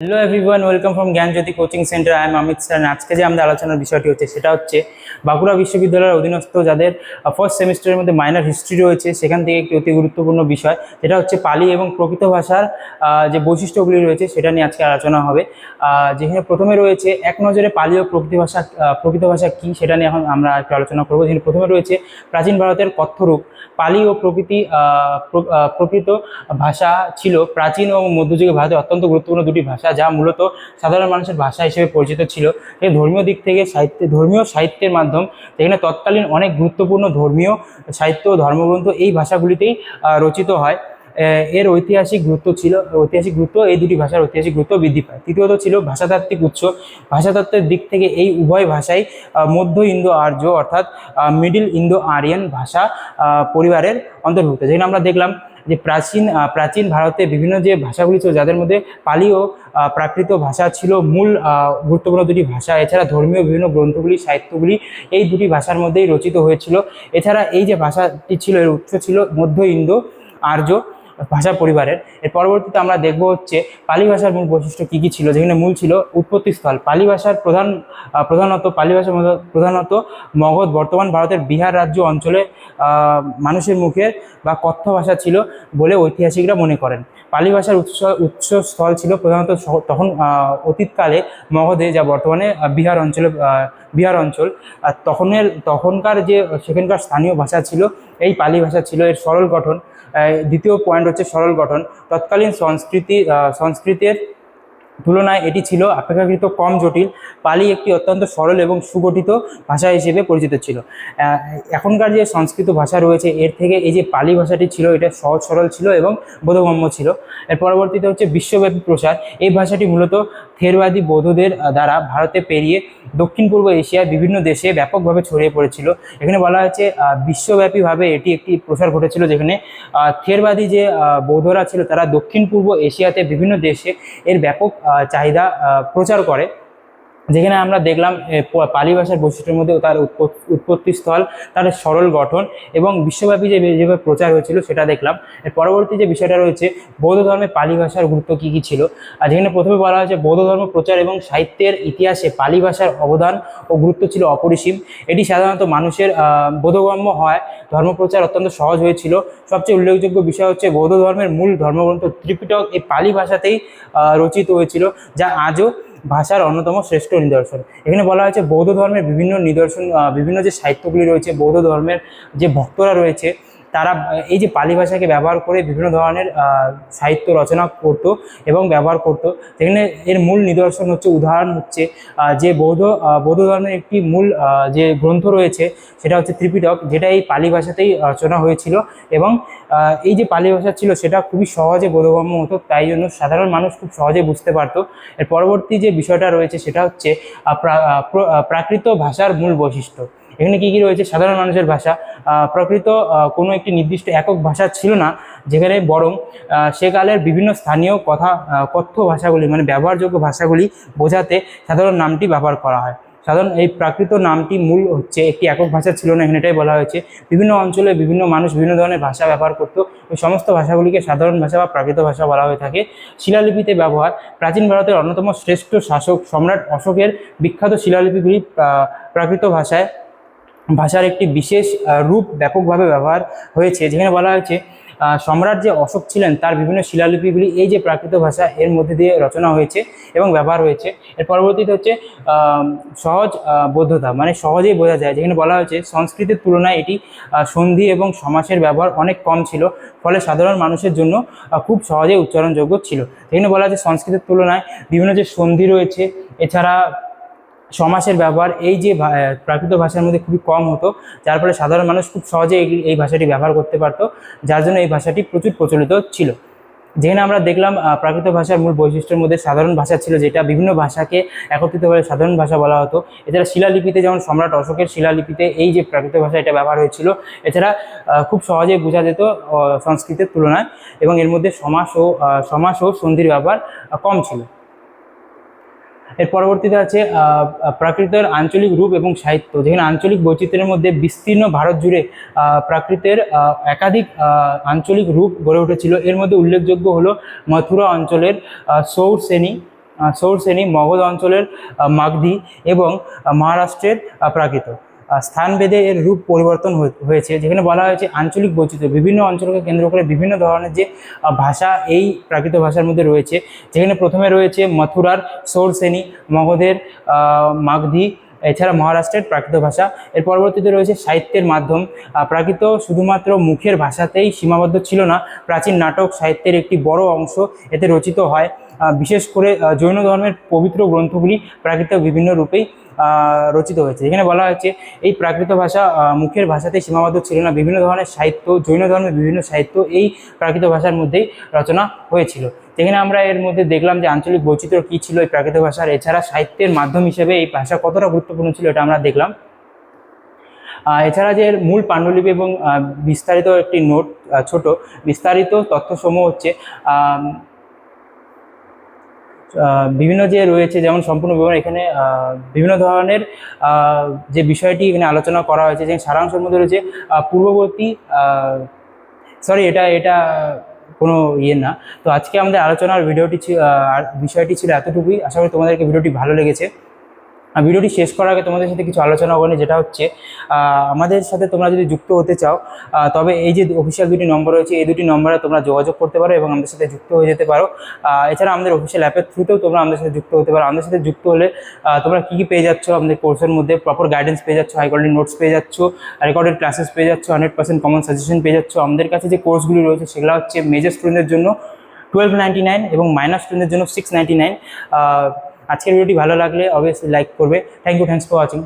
Hello everyone, welcome from Gyanjyoti coaching centre. I am Amit sir. আজকে যে আমাদের আলোচনার বিষয়টি হচ্ছে সেটা হচ্ছে বাঁকুড়া বিশ্ববিদ্যালয়ের অধীনস্থ যাদের ফার্স্ট সেমিস্টারের মধ্যে মাইনর হিস্ট্রি রয়েছে সেখান থেকে একটি অতি গুরুত্বপূর্ণ বিষয় যেটা হচ্ছে পালি এবং প্রকৃত ভাষার যে বৈশিষ্ট্যগুলি রয়েছে সেটা নিয়ে আজকে আলোচনা হবে। যেখানে প্রথমে রয়েছে এক নজরে পালি ও প্রকৃত ভাষা কী সেটা নিয়ে এখন আমরা একটু আলোচনা করবো। যেখানে প্রথমে রয়েছে প্রাচীন ভারতের কথ্যরূপ পালি ও প্রকৃত ভাষা ছিল প্রাচীন ও মধ্যযুগে ভারতে অত্যন্ত গুরুত্বপূর্ণ দুটি ভাষা, যা মূলত সাধারণ মানুষের ভাষা হিসেবে পরিচিত ছিল। ধর্মীয় দিক থেকে ধর্মীয় সাহিত্যের মাধ্যম, যেখানে তৎকালীন অনেক গুরুত্বপূর্ণ ধর্মীয় সাহিত্য ও ধর্মগ্রন্থ এই ভাষাগুলিতেই রচিত হয়। এর ঐতিহাসিক গুরুত্ব এই দুটি ভাষার ঐতিহাসিক গুরুত্ব বৃদ্ধি পায়। তৃতীয়ত ছিল ভাষাতাত্ত্বিক উৎস। ভাষাতত্ত্বের দিক থেকে এই উভয় ভাষাই মধ্য ইন্দো আর্য অর্থাৎ মিডিল ইন্দো আরিয়ান ভাষা পরিবারের অন্তর্ভুক্ত। যেখানে আমরা দেখলাম যে প্রাচীন ভারতে বিভিন্ন যে ভাষাগুলি ছিল যাদের মধ্যে পালি ও প্রাকৃত ভাষা ছিল মূল গুরুত্বপূর্ণ দুটি ভাষা। এছাড়া ধর্মীয় বিভিন্ন গ্রন্থগুলি সাহিত্যগুলি এই দুটি ভাষার মধ্যেই রচিত হয়েছিল। এছাড়া এই যে ভাষাটি ছিল এর উৎস ছিল মধ্য ইন্দো আর্য ভাষা পরিবারের। এর পরবর্তীতে আমরা দেখব হচ্ছে পালি ভাষার মূল বৈশিষ্ট্য কী কী ছিল। যেখানে মূল ছিল উৎপত্তিস্থল। পালি ভাষার প্রধানত মগধ বর্তমান ভারতের বিহার রাজ্য অঞ্চলে মানুষের মুখের বা কথ্য ভাষা ছিল বলে ঐতিহাসিকরা মনে করেন। পালি ভাষার উৎসস্থল ছিল প্রধানত তখন অতীতকালে মগধে, যা বর্তমানে বিহার অঞ্চল। আর তখনকার যে সেখানকার স্থানীয় ভাষা ছিল এই পালি ভাষা ছিল। এর সরল গঠন, দ্বিতীয় পয়েন্ট হচ্ছে সরল গঠন। তৎকালীন সংস্কৃতের তুলনায় এটি ছিল অপেক্ষাকৃত কম জটিল। পালি একটি অত্যন্ত সরল এবং সুগঠিত ভাষা হিসেবে পরিচিত ছিল। এখনকার যে সংস্কৃত ভাষা রয়েছে এর থেকে এই যে পালি ভাষাটি ছিল এটা সহজ সরল ছিল এবং বোধগম্য ছিল। এর পরবর্তীতে হচ্ছে বিশ্বব্যাপী প্রসার। এই ভাষাটি মূলত থেরবাদী বৌদ্ধদের দ্বারা ভারতে পেরিয়ে দক্ষিণ পূর্ব এশিয়ার বিভিন্ন দেশে ব্যাপকভাবে ছড়িয়ে পড়েছিল। এখানে বলা হয়েছে বিশ্বব্যাপীভাবে এটি একটি প্রসার ঘটেছিল, যেখানে থেরবাদী যে বৌদ্ধরা ছিল তারা দক্ষিণ পূর্ব এশিয়াতে বিভিন্ন দেশে এর ব্যাপক চাহিদা প্রচার করে। যেখানে আমরা দেখলাম পালি ভাষার বৈশিষ্ট্যের মধ্যে তার উৎপত্তিস্থল, তার সরল গঠন এবং বিশ্বব্যাপী যেভাবে প্রচার হয়েছিল সেটা দেখলাম। এর পরবর্তী যে বিষয়টা রয়েছে বৌদ্ধ ধর্মে পালি ভাষার গুরুত্ব কী কী ছিল। আর যেখানে প্রথমে বলা হয়েছে বৌদ্ধ ধর্ম প্রচার এবং সাহিত্যের ইতিহাসে পালি ভাষার অবদান ও গুরুত্ব ছিল অপরিসীম। এটি সাধারণত মানুষের বোধগম্য হয়, ধর্মপ্রচার অত্যন্ত সহজ হয়েছিল। সবচেয়ে উল্লেখযোগ্য বিষয় হচ্ছে বৌদ্ধ ধর্মের মূল ধর্মগ্রন্থ ত্রিপিটক এই পালি ভাষাতেই রচিত হয়েছিল, যা আজও ভাষার অন্যতম শ্রেষ্ঠ নিদর্শন। এখানে বলা হয়েছে বৌদ্ধ ধর্মের বিভিন্ন যে সাহিত্যগুলি রয়েছে, বৌদ্ধ ধর্মের যে ভক্তরা রয়েছে তারা এই যে পালি ভাষাকে ব্যবহার করে বিভিন্ন ধরনের সাহিত্য রচনা করতো এবং ব্যবহার করতো। যেখানে এর মূল নিদর্শন হচ্ছে উদাহরণ হচ্ছে যে বৌদ্ধ ধর্মের একটি মূল যে গ্রন্থ রয়েছে সেটা হচ্ছে ত্রিপিটক, যেটা এই পালি ভাষাতেই রচনা হয়েছিল এবং এই যে পালি ভাষা ছিল সেটা খুবই সহজে বোধগম্য হতো, তাই জন্য সাধারণ মানুষ খুব সহজে বুঝতে পারতো। এর পরবর্তী যে বিষয়টা রয়েছে সেটা হচ্ছে প্রাকৃত ভাষার মূল বৈশিষ্ট্য। এখানে কী কী রয়েছে সাধারণ মানুষের ভাষা। প্রকৃত কোনো একটি নির্দিষ্ট একক ভাষা ছিল না, যেখানে বরং সেকালের বিভিন্ন স্থানীয় কথ্য ভাষাগুলি মানে ব্যবহারযোগ্য ভাষাগুলি বোঝাতে সাধারণ নামটি ব্যবহার করা হয়। সাধারণ এই প্রাকৃত নামটি মূল হচ্ছে একটি একক ভাষা ছিল না, এখানে এটাই বলা হয়েছে। বিভিন্ন অঞ্চলে বিভিন্ন মানুষ বিভিন্ন ধরনের ভাষা ব্যবহার করতো, ওই সমস্ত ভাষাগুলিকে সাধারণ ভাষা বা প্রাকৃত ভাষা বলা হয়ে থাকে। শিলালিপিতে ব্যবহার। প্রাচীন ভারতের অন্যতম শ্রেষ্ঠ শাসক সম্রাট অশোকের বিখ্যাত শিলালিপিগুলি প্রাকৃত ভাষার একটি বিশেষ রূপ ব্যাপকভাবে ব্যবহার হয়েছে। যেখানে বলা হয়েছে সম্রাট যে অশোক ছিলেন তার বিভিন্ন শিলালিপিগুলি এই যে প্রাকৃত ভাষা এর মধ্যে দিয়ে রচনা হয়েছে এবং ব্যবহার হয়েছে। এর পরবর্তীতে হচ্ছে সহজ বোধ্যতা, মানে সহজেই বোঝা যায়। যেখানে বলা হয়েছে সংস্কৃতের তুলনায় এটি সন্ধি এবং সমাসের ব্যবহার অনেক কম ছিল, ফলে সাধারণ মানুষের জন্য খুব সহজেই উচ্চারণযোগ্য ছিল। যেখানে বলা হয়েছে সংস্কৃতের তুলনায় বিভিন্ন যে সন্ধি রয়েছে এছাড়া সমাসের ব্যবহার এই যে প্রাকৃত ভাষার মধ্যে খুবই কম হতো, যার ফলে সাধারণ মানুষ খুব সহজে এই ভাষাটি ব্যবহার করতে পারতো, যার জন্য এই ভাষাটি প্রচুর প্রচলিত ছিল। যেখানে আমরা দেখলাম প্রাকৃত ভাষার মূল বৈশিষ্ট্যের মধ্যে সাধারণ ভাষা ছিল, যেটা বিভিন্ন ভাষাকে একত্রিতভাবে সাধারণ ভাষা বলা হতো। এছাড়া শিলালিপিতে যেমন সম্রাট অশোকের শিলালিপিতে এই যে প্রাকৃত ভাষা এটা ব্যবহার হয়েছিল। এছাড়া খুব সহজে বোঝা যেত সংস্কৃতের তুলনায়, এবং এর মধ্যে সমাস ও সন্ধির ব্যবহার কম ছিল। এর পরবর্তীতে আছে প্রাকৃতের আঞ্চলিক রূপ এবং সাহিত্য। যেখানে আঞ্চলিক বৈচিত্র্যের মধ্যে বিস্তীর্ণ ভারত জুড়ে প্রাকৃতের একাধিক আঞ্চলিক রূপ গড়ে উঠেছিল। এর মধ্যে উল্লেখযোগ্য হলো মথুরা অঞ্চলের সৌর শ্রেণী, সৌর শ্রেণী মগধ অঞ্চলের মাগধী এবং মহারাষ্ট্রের প্রাকৃত। স্থানভেদে এর রূপ পরিবর্তন হয়েছে, যেখানে বলা হয়েছে আঞ্চলিক বৈচিত্র্য, বিভিন্ন অঞ্চলকে কেন্দ্র করে বিভিন্ন ধরনের যে ভাষা এই প্রাকৃত ভাষার মধ্যে রয়েছে, যেখানে প্রথমে রয়েছে মথুরার সৌর শ্রেণী, মগধের মাগধী, এছাড়া মহারাষ্ট্রের প্রাকৃত ভাষা। এর পরবর্তীতে রয়েছে সাহিত্যের মাধ্যম। প্রাকৃত শুধুমাত্র মুখের ভাষাতেই সীমাবদ্ধ ছিল না, প্রাচীন নাটক সাহিত্যের একটি বড় অংশ এতে রচিত হয়। বিশেষ করে জৈন ধর্মের পবিত্র গ্রন্থগুলি প্রাকৃত বিভিন্ন রূপেই রচিত হয়েছে। এখানে বলা হয়েছে এই প্রাকৃত ভাষা মুখের ভাষাতে সীমাবদ্ধ ছিল না, বিভিন্ন ধরনের সাহিত্য, জৈন ধর্মের বিভিন্ন সাহিত্য এই প্রাকৃত ভাষার মধ্যেই রচনা হয়েছিল। যেখানে আমরা এর মধ্যে দেখলাম যে আঞ্চলিক বৈচিত্র্য কী ছিল এই প্রাকৃত ভাষার, এছাড়া সাহিত্যের মাধ্যম হিসেবে এই ভাষা কতটা গুরুত্বপূর্ণ ছিল এটা আমরা দেখলাম। এছাড়া যে এর মূল পাণ্ডুলিপি এবং বিস্তারিত একটি নোট, ছোট বিস্তারিত তথ্যসমূহ হচ্ছে বিভিন্ন যে রয়েছে, যেমন সম্পূর্ণ বিবরণ, এখানে বিভিন্ন ধরনের যে বিষয়টি এখানে আলোচনা করা হয়েছে, যে সারাংশের মধ্যে রয়েছে পূর্ববর্তী এটা কোনো না। তো আজকে আমাদের আলোচনার বিষয়টি ছিল এতটুকুই। আশা করি তোমাদেরকে ভিডিওটি ভালো লেগেছে। ভিডিওটি শেষ করার আগে তোমাদের সাথে কিছু আলোচনা করি, যেটা হচ্ছে আমাদের সাথে তোমরা যদি যুক্ত হতে চাও, তবে এই যে অফিসিয়াল দুটি নম্বর রয়েছে, এই দুটি নম্বরে তোমরা যোগাযোগ করতে পারো এবং আমাদের সাথে যুক্ত হয়ে যেতে পারো। এছাড়া আমাদের অফিসিয়াল অ্যাপের থ্রুতেও তোমরা আমাদের সাথে যুক্ত হতে পারো। আমাদের সাথে যুক্ত হলে তোমরা কী কী পেয়ে যাচ্ছ, আমাদের কোর্সের মধ্যে প্রপার গাইডেন্স পেয়ে যাচ্ছ, হাই কোয়ালিটি নোটস পেয়ে যাচ্ছ, রেকর্ডেড ক্লাসেস পেয়ে যাচ্ছ, 100% কমন সাজেশন পেয়ে যাচ্ছ। আমাদের কাছে যে কোর্সগুলি রয়েছে সেগুলো হচ্ছে মেজর স্টুডেন্টদের জন্য 1299 এবং মাইনর স্টুডেন্টদের জন্য 699। আজকের ভিডিওটি ভালো লাগলে অবভিয়াসলি লাইক করবে। Thanks for watching.